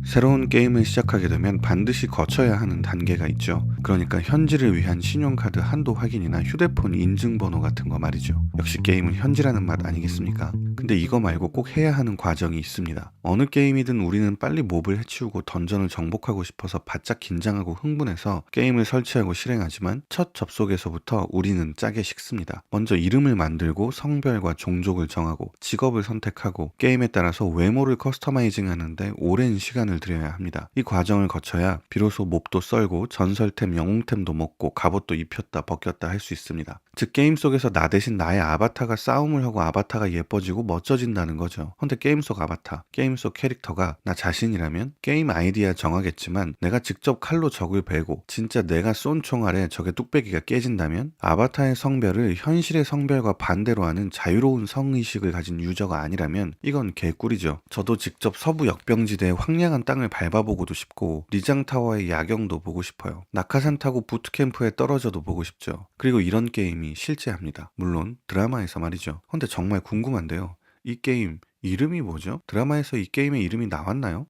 새로운 게임을 시작하게 되면 반드시 거쳐야 하는 단계가 있죠. 그러니까 현질을 위한 신용카드 한도 확인이나 휴대폰 인증번호 같은 거 말이죠. 역시 게임은 현질하는 맛 아니겠습니까? 근데 이거 말고 꼭 해야 하는 과정이 있습니다. 어느 게임이든 우리는 빨리 몹을 해치우고 던전을 정복하고 싶어서 바짝 긴장하고 흥분해서 게임을 설치하고 실행하지만 첫 접속에서부터 우리는 짜게 식습니다. 먼저 이름을 만들고 성별과 종족을 정하고 직업을 선택하고 게임에 따라서 외모를 커스터마이징 하는데 오랜 시간을 들여야 합니다. 이 과정을 거쳐야 비로소 몹도 썰고 전설템, 영웅템도 먹고 갑옷도 입혔다 벗겼다 할 수 있습니다. 즉 게임 속에서 나 대신 나의 아바타가 싸움을 하고 아바타가 예뻐지고 멋져진다는 거죠. 근데 게임 속 아바타, 게임 속 캐릭터가 나 자신이라면 게임 아이디야 정하겠지만 내가 직접 칼로 적을 베고 진짜 내가 쏜 총알에 적의 뚝배기가 깨진다면 아바타의 성별을 현실의 성별과 반대로 하는 자유로운 성의식을 가진 유저가 아니라면 이건 개꿀이죠. 저도 직접 서부 역병지대의 황량한 땅을 밟아보고도 싶고 리장타워의 야경도 보고 싶어요. 낙하산 타고 부트캠프에 떨어져도 보고 싶죠. 그리고 이런 게임이 실제합니다. 물론 드라마에서 말이죠. 근데 정말 궁금한데요. 이 게임 이름이 뭐죠? 드라마에서 이 게임의 이름이 나왔나요?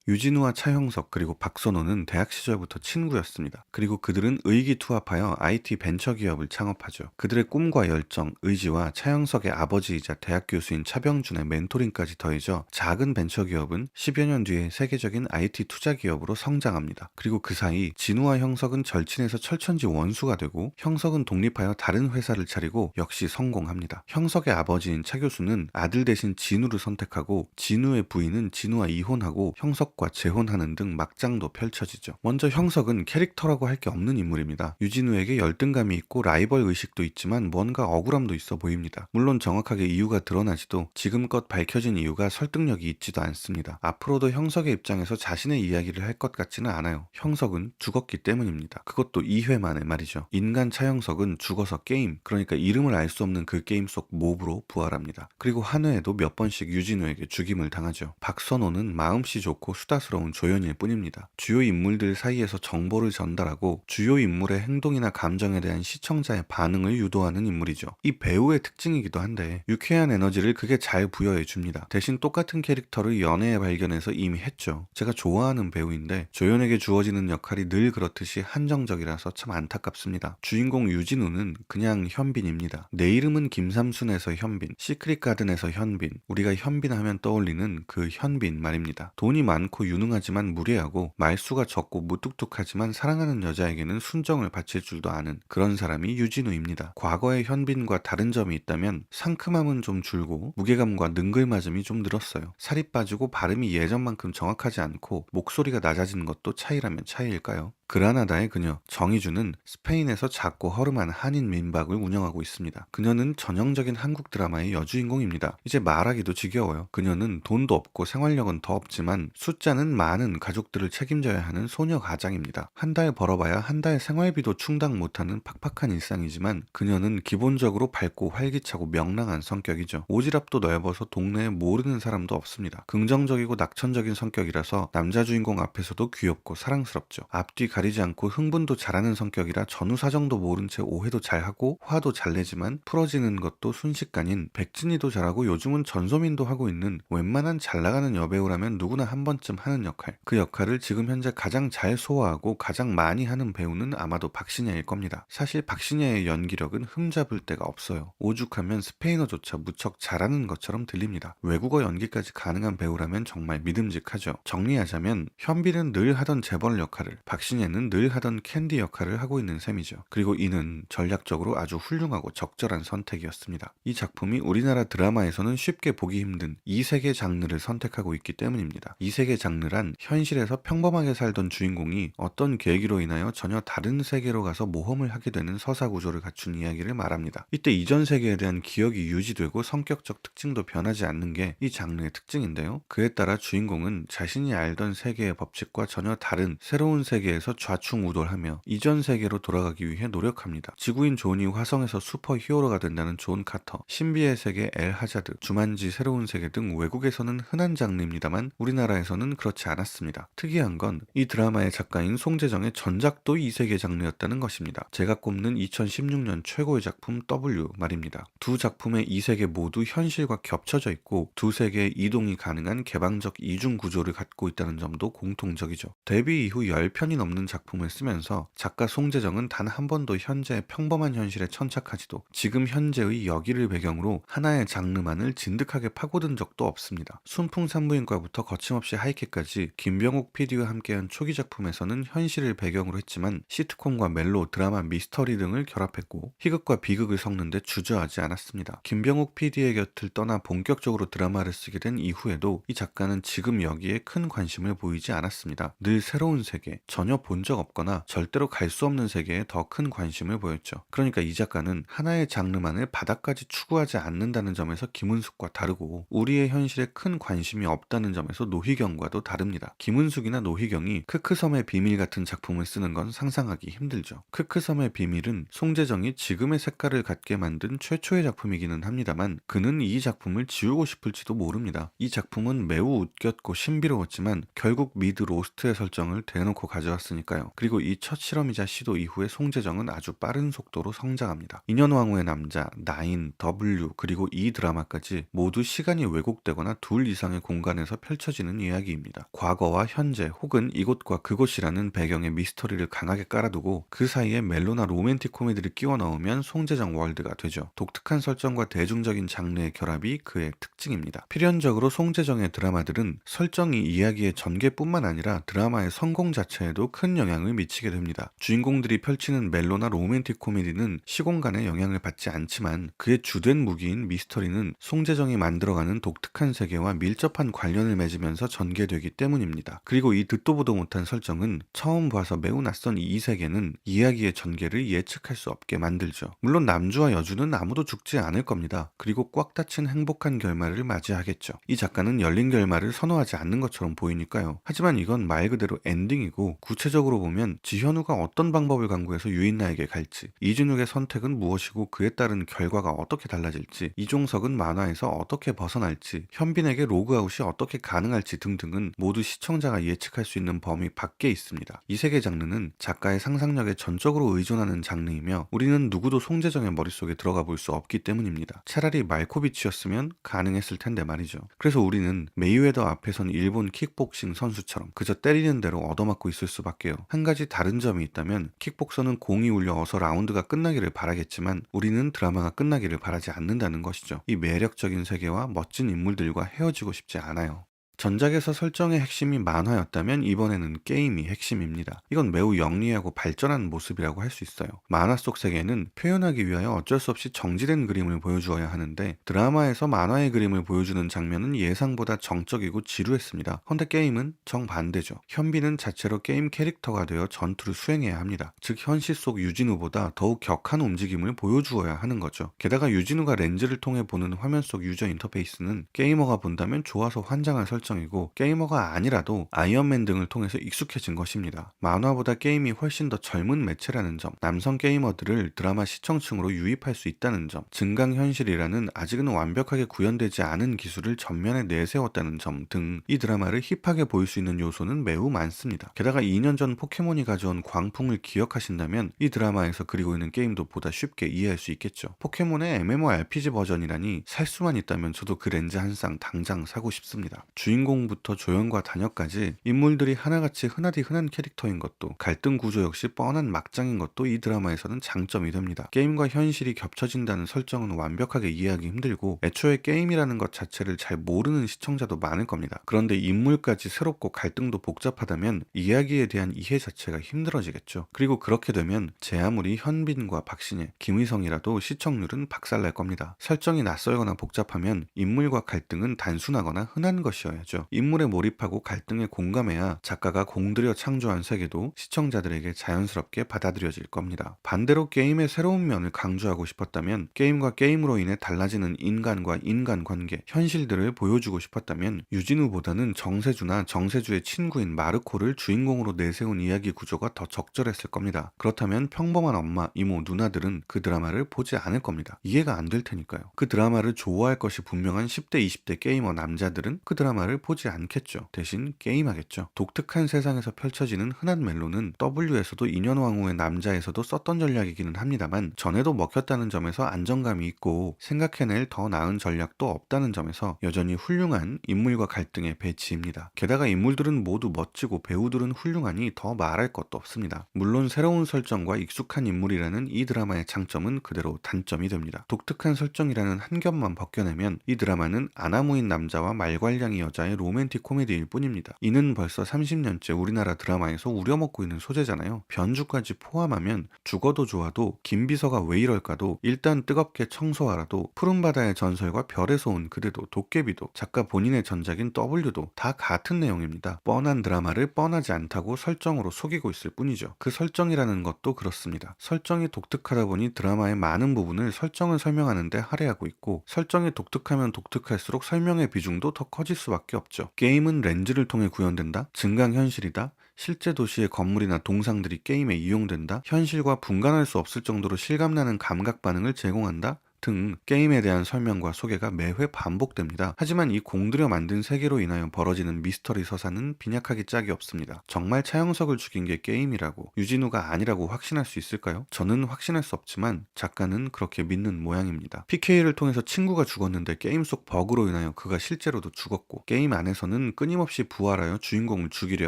유진우와 차형석 그리고 박선호는 대학 시절부터 친구였습니다. 그리고 그들은 의기투합하여 IT 벤처기업을 창업하죠. 그들의 꿈과 열정, 의지와 차형석의 아버지이자 대학 교수인 차병준의 멘토링까지 더해져 작은 벤처기업은 10여 년 뒤에 세계적인 IT 투자기업으로 성장합니다. 그리고 그 사이 진우와 형석은 절친에서 철천지 원수가 되고 형석은 독립하여 다른 회사를 차리고 역시 성공합니다. 형석의 아버지인 차 교수는 아들 대신 진우를 선택하고 진우의 부인은 진우와 이혼하고 형석과 재혼하는 등 막장도 펼쳐지죠. 먼저 형석은 캐릭터라고 할 게 없는 인물입니다. 유진우에게 열등감이 있고 라이벌 의식도 있지만 뭔가 억울함도 있어 보입니다. 물론 정확하게 이유가 드러나지도 지금껏 밝혀진 이유가 설득력이 있지도 않습니다. 앞으로도 형석의 입장에서 자신의 이야기를 할 것 같지는 않아요. 형석은 죽었기 때문입니다. 그것도 2회 만에 말이죠. 인간 차형석은 죽어서 게임, 그러니까 이름을 알 수 없는 그 게임 속 몹으로 부활합니다. 그리고 한 회에도 몇 번씩 유진우에게 죽임을 당하죠. 박선호는 마음씨 좋고 수다스러운 조연일 뿐입니다. 주요 인물들 사이에서 정보를 전달하고 주요 인물의 행동이나 감정에 대한 시청자의 반응을 유도하는 인물이죠. 이 배우의 특징이기도 한데 유쾌한 에너지를 그게 잘 부여해 줍니다. 대신 똑같은 캐릭터를 연애에 발견해서 이미 했죠. 제가 좋아하는 배우인데 조연에게 주어지는 역할이 늘 그렇듯이 한정적이라서 참 안타깝습니다. 주인공 유진우는 그냥 현빈입니다. 내 이름은 김삼순에서 현빈, 시크릿 가든에서 현빈, 우리가 현빈 하면 떠올리는 그 현빈 말입니다. 돈이 많고 유능하지만 무례하고 말수가 적고 무뚝뚝하지만 사랑하는 여자에게는 순정을 바칠 줄도 아는 그런 사람이 유진우입니다. 과거의 현빈과 다른 점이 있다면 상큼함은 좀 줄고 무게감과 능글맞음이 좀 늘었어요. 살이 빠지고 발음이 예전만큼 정확하지 않고 목소리가 낮아지는 것도 차이라면 차이일까요? 그라나다의 그녀 정희주는 스페인에서 작고 허름한 한인 민박을 운영하고 있습니다. 그녀는 전형적인 한국 드라마의 여주인공입니다. 이제 말하기도 지겨워요. 그녀는 돈도 없고 생활력은 더 없지만 숫자는 많은 가족들을 책임져야 하는 소녀 가장입니다. 한 달 벌어봐야 한 달 생활비도 충당 못하는 팍팍한 일상이지만 그녀는 기본적으로 밝고 활기차고 명랑한 성격이죠. 오지랖도 넓어서 동네에 모르는 사람도 없습니다. 긍정적이고 낙천적인 성격이라서 남자 주인공 앞에서도 귀엽고 사랑스럽죠. 앞뒤 가리지 않고 흥분도 잘하는 성격이라 전후사정도 모른 채 오해도 잘하고 화도 잘 내지만 풀어지는 것도 순식간인 백진이도 잘하고 요즘은 전소민도 하고 있는 웬만한 잘나가는 여배우라면 누구나 한 번쯤 하는 역할. 그 역할을 지금 현재 가장 잘 소화하고 가장 많이 하는 배우는 아마도 박신야일 겁니다. 사실 박신야의 연기력은 흠잡을 데가 없어요. 오죽하면 스페인어조차 무척 잘하는 것처럼 들립니다. 외국어 연기까지 가능한 배우라면 정말 믿음직하죠. 정리하자면 현빈은 늘 하던 재벌 역할을, 박신야는 늘 하던 캔디 역할을 하고 있는 셈이죠. 그리고 이는 전략적으로 아주 훌륭하고 적절한 선택이었습니다. 이 작품이 우리나라 드라마에서는 쉽게 보기 힘든 이 세계 장르를 선택하고 있기 때문입니다. 이 세계 장르란 현실에서 평범하게 살던 주인공이 어떤 계기로 인하여 전혀 다른 세계로 가서 모험을 하게 되는 서사 구조를 갖춘 이야기를 말합니다. 이때 이전 세계에 대한 기억이 유지되고 성격적 특징도 변하지 않는 게 이 장르의 특징인데요. 그에 따라 주인공은 자신이 알던 세계의 법칙과 전혀 다른 새로운 세계에서 현실에서 좌충우돌하며 이전 세계로 돌아가기 위해 노력합니다. 지구인 존이 화성에서 슈퍼 히어로가 된다는 존 카터, 신비의 세계 엘 하자드, 주만지 새로운 세계 등 외국에서는 흔한 장르입니다만 우리나라에서는 그렇지 않았습니다. 특이한 건 이 드라마의 작가인 송재정의 전작도 이 세계 장르였다는 것입니다. 제가 꼽는 2016년 최고의 작품 W 말입니다. 두 작품의 이 세계 모두 현실과 겹쳐져 있고 두 세계의 이동이 가능한 개방적 이중 구조를 갖고 있다는 점도 공통적이죠. 데뷔 이후 10편이 넘는 작품을 쓰면서 작가 송재정은 단 한 번도 현재의 평범한 현실에 천착하지도 지금 현재의 여기를 배경으로 하나의 장르만을 진득하게 파고든 적도 없습니다. 순풍산부인과부터 거침없이 하이킥까지 김병욱 PD와 함께한 초기 작품에서는 현실을 배경으로 했지만 시트콤과 멜로, 드라마, 미스터리 등을 결합했고 희극과 비극을 섞는데 주저하지 않았습니다. 김병욱 PD의 곁을 떠나 본격적으로 드라마를 쓰게 된 이후에도 이 작가는 지금 여기에 큰 관심을 보이지 않았습니다. 늘 새로운 세계, 전혀 본 적 없거나 절대로 갈 수 없는 세계에 더 큰 관심을 보였죠. 그러니까 이 작가는 하나의 장르만을 바닥까지 추구하지 않는다는 점에서 김은숙과 다르고 우리의 현실에 큰 관심이 없다는 점에서 노희경과도 다릅니다. 김은숙이나 노희경이 크크섬의 비밀 같은 작품을 쓰는 건 상상하기 힘들죠. 크크섬의 비밀은 송재정이 지금의 색깔을 갖게 만든 최초의 작품이기는 합니다만 그는 이 작품을 지우고 싶을지도 모릅니다. 이 작품은 매우 웃겼고 신비로웠지만 결국 미드 로스트의 설정을 대놓고 가져왔으니까요. 그리고 이 첫 실험이자 시도 이후에 송재정은 아주 빠른 속도로 성장합니다. 인현왕후의 남자, 나인, W 그리고 이 드라마까지 모두 시간이 왜곡되거나 둘 이상의 공간에서 펼쳐지는 이야기입니다. 과거와 현재 혹은 이곳과 그곳이라는 배경의 미스터리를 강하게 깔아두고 그 사이에 멜로나 로맨틱 코미디를 끼워 넣으면 송재정 월드가 되죠. 독특한 설정과 대중적인 장르의 결합이 그의 특징입니다. 필연적으로 송재정의 드라마들은 설정이 이야기의 전개뿐만 아니라 드라마의 성공 자체에도 큰 영향을 미치게 됩니다. 주인공들이 펼치는 멜로나 로맨틱 코미디는 시공간에 영향을 받지 않지만 그의 주된 무기인 미스터리는 송재정이 만들어가는 독특한 세계와 밀접한 관련을 맺으면서 전개되기 때문입니다. 그리고 이 듣도 보도 못한 설정은 처음 봐서 매우 낯선 이 세계는 이야기의 전개를 예측할 수 없게 만들죠. 물론 남주와 여주는 아무도 죽지 않을 겁니다. 그리고 꽉 닫힌 행복한 결말을 맞이하겠죠. 이 작가는 열린 결말을 선호하지 않는 것처럼 보이니까요. 하지만 이건 말 그대로 엔딩이고 구체적으로 보면 지현우가 어떤 방법을 강구해서 유인나에게 갈지, 이준욱의 선택은 무엇이고 그에 따른 결과가 어떻게 달라질지, 이종석은 만화에서 어떻게 벗어날지, 현빈에게 로그아웃이 어떻게 가능할지 등등은 모두 시청자가 예측할 수 있는 범위 밖에 있습니다. 이 세계 장르는 작가의 상상력에 전적으로 의존하는 장르이며 우리는 누구도 송재정의 머릿속에 들어가 볼 수 없기 때문입니다. 차라리 말코비치였으면 가능했을 텐데 말이죠. 그래서 우리는 메이웨더 앞에선 일본 킥복싱 선수처럼 그저 때리는 대로 얻어맞고 있을 수밖에요. 한 가지 다른 점이 있다면 킥복서는 공이 울려 어서 라운드가 끝나기를 바라겠지만 우리는 드라마가 끝나기를 바라지 않는다는 것이죠. 이 매력적인 세계와 멋진 인물들과 헤어지고 싶지 않아요. 전작에서 설정의 핵심이 만화였다면 이번에는 게임이 핵심입니다. 이건 매우 영리하고 발전한 모습이라고 할 수 있어요. 만화 속 세계는 표현하기 위하여 어쩔 수 없이 정지된 그림을 보여주어야 하는데 드라마에서 만화의 그림을 보여주는 장면은 예상보다 정적이고 지루했습니다. 헌데 게임은 정반대죠. 현빈은 자체로 게임 캐릭터가 되어 전투를 수행해야 합니다. 즉 현실 속 유진우보다 더욱 격한 움직임을 보여주어야 하는 거죠. 게다가 유진우가 렌즈를 통해 보는 화면 속 유저 인터페이스는 게이머가 본다면 좋아서 환장할 설정이고 게이머가 아니라도 아이언맨 등을 통해서 익숙해진 것입니다. 만화보다 게임이 훨씬 더 젊은 매체라는 점, 남성 게이머들을 드라마 시청층으로 유입할 수 있다는 점, 증강현실이라는 아직은 완벽하게 구현되지 않은 기술을 전면에 내세웠다는 점 등 이 드라마를 힙하게 보일 수 있는 요소는 매우 많습니다. 게다가 2년 전 포켓몬이 가져온 광풍을 기억하신다면 이 드라마에서 그리고 있는 게임도 보다 쉽게 이해할 수 있겠죠. 포켓몬의 MMORPG 버전이라니 살 수만 있다면 저도 그 렌즈 한 쌍 당장 사고 싶습니다. 주인공부터 조연과 단역까지 인물들이 하나같이 흔하디 흔한 캐릭터인 것도, 갈등 구조 역시 뻔한 막장인 것도 이 드라마에서는 장점이 됩니다. 게임과 현실이 겹쳐진다는 설정은 완벽하게 이해하기 힘들고 애초에 게임이라는 것 자체를 잘 모르는 시청자도 많을 겁니다. 그런데 인물까지 새롭고 갈등도 복잡하다면 이야기에 대한 이해 자체가 힘들어지겠죠. 그리고 그렇게 되면 제 아무리 현빈과 박신혜, 김의성이라도 시청률은 박살날 겁니다. 설정이 낯설거나 복잡하면 인물과 갈등은 단순하거나 흔한 것이어야 있어야죠. 인물에 몰입하고 갈등에 공감해야 작가가 공들여 창조한 세계도 시청자들에게 자연스럽게 받아들여질 겁니다. 반대로 게임의 새로운 면을 강조하고 싶었다면, 게임과 게임으로 인해 달라지는 인간과 인간관계, 현실들을 보여주고 싶었다면 유진우보다는 정세주나 정세주의 친구인 마르코를 주인공으로 내세운 이야기 구조가 더 적절했을 겁니다. 그렇다면 평범한 엄마, 이모, 누나들은 그 드라마를 보지 않을 겁니다. 이해가 안 될 테니까요. 그 드라마를 좋아할 것이 분명한 10대, 20대 게이머 남자들은 그 드라마를 보지 않겠죠. 대신 게임하겠죠. 독특한 세상에서 펼쳐지는 흔한 멜로는 W에서도 인현왕후의 남자에서도 썼던 전략이기는 합니다만, 전에도 먹혔다는 점에서 안정감이 있고 생각해낼 더 나은 전략도 없다는 점에서 여전히 훌륭한 인물과 갈등의 배치입니다. 게다가 인물들은 모두 멋지고 배우들은 훌륭하니 더 말할 것도 없습니다. 물론 새로운 설정과 익숙한 인물이라는 이 드라마의 장점은 그대로 단점이 됩니다. 독특한 설정이라는 한 겹만 벗겨내면 이 드라마는 아나무인 남자와 말괄량이 여자의 로맨틱 코미디일 뿐입니다. 이는 벌써 30년째 우리나라 드라마에서 우려먹고 있는 소재잖아요. 변주까지 포함하면 죽어도 좋아도, 김비서가 왜 이럴까도, 일단 뜨겁게 청소하라도, 푸른바다의 전설과 별에서 온 그대도, 도깨비도, 작가 본인의 전작인 W도 다 같은 내용입니다. 뻔한 드라마를 뻔하지 않다고 설정으로 속이고 있을 뿐이죠. 그 설정이라는 것도 그렇습니다. 설정이 독특하다 보니 드라마의 많은 부분을 설정을 설명하는데 할애하고 있고, 설정이 독특하면 독특할수록 설명의 비중도 더 커질 수밖에 없죠. 게임은 렌즈를 통해 구현된다? 증강현실이다? 실제 도시의 건물이나 동상들이 게임에 이용된다? 현실과 분간할 수 없을 정도로 실감나는 감각 반응을 제공한다? 등 게임에 대한 설명과 소개가 매회 반복됩니다. 하지만 이 공들여 만든 세계로 인하여 벌어지는 미스터리 서사는 빈약하기 짝이 없습니다. 정말 차영석을 죽인 게 게임이라고, 유진우가 아니라고 확신할 수 있을까요? 저는 확신할 수 없지만 작가는 그렇게 믿는 모양입니다. PK를 통해서 친구가 죽었는데 게임 속 버그로 인하여 그가 실제로도 죽었고, 게임 안에서는 끊임없이 부활하여 주인공을 죽이려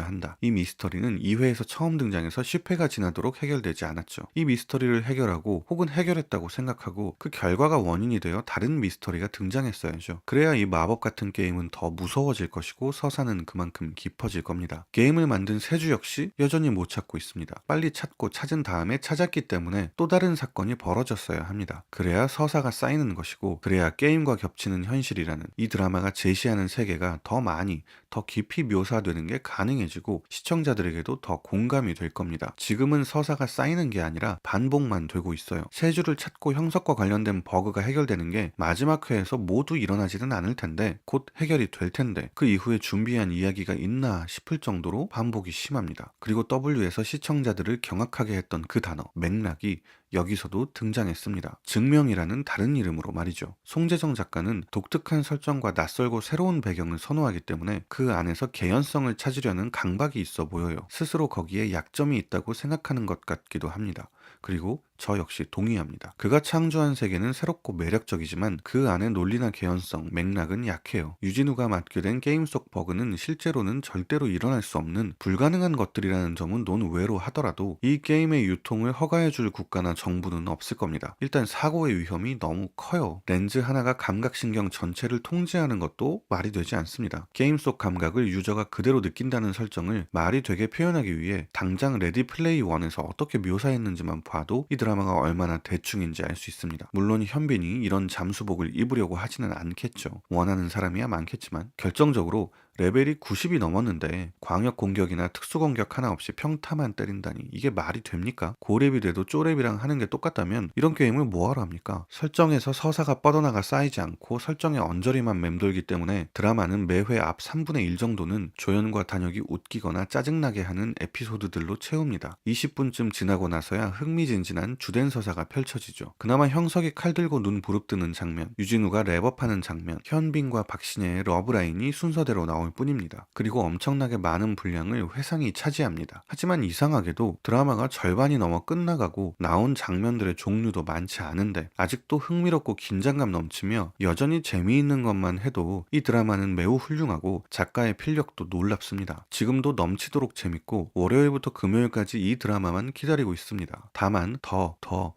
한다. 이 미스터리는 2회에서 처음 등장해서 10회가 지나도록 해결되지 않았죠. 이 미스터리를 해결하고 혹은 해결했다고 생각하고 그 결과가 원인이 되어 다른 미스터리가 등장했어야죠. 그래야 이 마법 같은 게임은 더 무서워질 것이고 서사는 그만큼 깊어질 겁니다. 게임을 만든 세주 역시 여전히 못 찾고 있습니다. 빨리 찾고 찾은 다음에 찾았기 때문에 또 다른 사건이 벌어졌어야 합니다. 그래야 서사가 쌓이는 것이고, 그래야 게임과 겹치는 현실이라는 이 드라마가 제시하는 세계가 더 많이, 더 깊이 묘사되는 게 가능해지고 시청자들에게도 더 공감이 될 겁니다. 지금은 서사가 쌓이는 게 아니라 반복만 되고 있어요. 세주를 찾고 형석과 관련된 버그가 해결되는 게 마지막 회에서 모두 일어나지는 않을 텐데 곧 해결이 될 텐데 그 이후에 준비한 이야기가 있나 싶을 정도로 반복이 심합니다. 그리고 W에서 시청자들을 경악하게 했던 그 단어, 맥락이 여기서도 등장했습니다. 증명이라는 다른 이름으로 말이죠. 송재정 작가는 독특한 설정과 낯설고 새로운 배경을 선호하기 때문에 그 안에서 개연성을 찾으려는 강박이 있어 보여요. 스스로 거기에 약점이 있다고 생각하는 것 같기도 합니다. 그리고 저 역시 동의합니다. 그가 창조한 세계는 새롭고 매력적이지만 그 안에 논리나 개연성, 맥락은 약해요. 유진우가 맡게 된 게임 속 버그는 실제로는 절대로 일어날 수 없는 불가능한 것들이라는 점은 논외로 하더라도 이 게임의 유통을 허가해줄 국가나 정부는 없을 겁니다. 일단 사고의 위험이 너무 커요. 렌즈 하나가 감각신경 전체를 통제하는 것도 말이 되지 않습니다. 게임 속 감각을 유저가 그대로 느낀다는 설정을 말이 되게 표현하기 위해 당장 레디 플레이 1에서 어떻게 묘사했는지만 봐도 이 드라마가 얼마나 대충인지 알 수 있습니다. 물론 현빈이 이런 잠수복을 입으려고 하지는 않겠죠. 원하는 사람이야 많겠지만 결정적으로 레벨이 90이 넘었는데 광역 공격이나 특수 공격 하나 없이 평타만 때린다니 이게 말이 됩니까? 고렙이 돼도 쪼렙이랑 하는 게 똑같다면 이런 게임을 뭐하러 합니까? 설정에서 서사가 뻗어나가 쌓이지 않고 설정의 언저리만 맴돌기 때문에 드라마는 매회 앞 3분의 1 정도는 조연과 단역이 웃기거나 짜증나게 하는 에피소드들로 채웁니다. 20분쯤 지나고 나서야 흥미진진한 주된 서사가 펼쳐지죠. 그나마 형석이 칼 들고 눈 부릅뜨는 장면, 유진우가 랩업하는 장면, 현빈과 박신혜의 러브라인이 순서대로 나올 뿐입니다. 그리고 엄청나게 많은 분량을 회상이 차지합니다. 하지만 이상하게도 드라마가 절반이 넘어 끝나가고 나온 장면들의 종류도 많지 않은데 아직도 흥미롭고 긴장감 넘치며 여전히 재미있는 것만 해도 이 드라마는 매우 훌륭하고 작가의 필력도 놀랍습니다. 지금도 넘치도록 재밌고 월요일부터 금요일까지 이 드라마만 기다리고 있습니다. 다만 더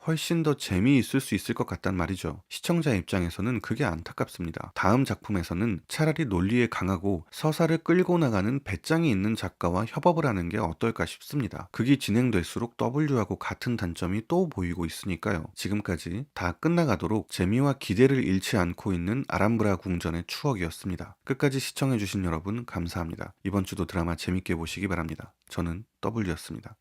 훨씬 더 재미있을 수 있을 것 같단 말이죠. 시청자 입장에서는 그게 안타깝습니다. 다음 작품에서는 차라리 논리에 강하고 서사를 끌고 나가는 배짱이 있는 작가와 협업을 하는 게 어떨까 싶습니다. 극이 진행될수록 W하고 같은 단점이 또 보이고 있으니까요. 지금까지 다 끝나가도록 재미와 기대를 잃지 않고 있는 아람브라 궁전의 추억이었습니다. 끝까지 시청해주신 여러분 감사합니다. 이번 주도 드라마 재밌게 보시기 바랍니다. 저는 W였습니다.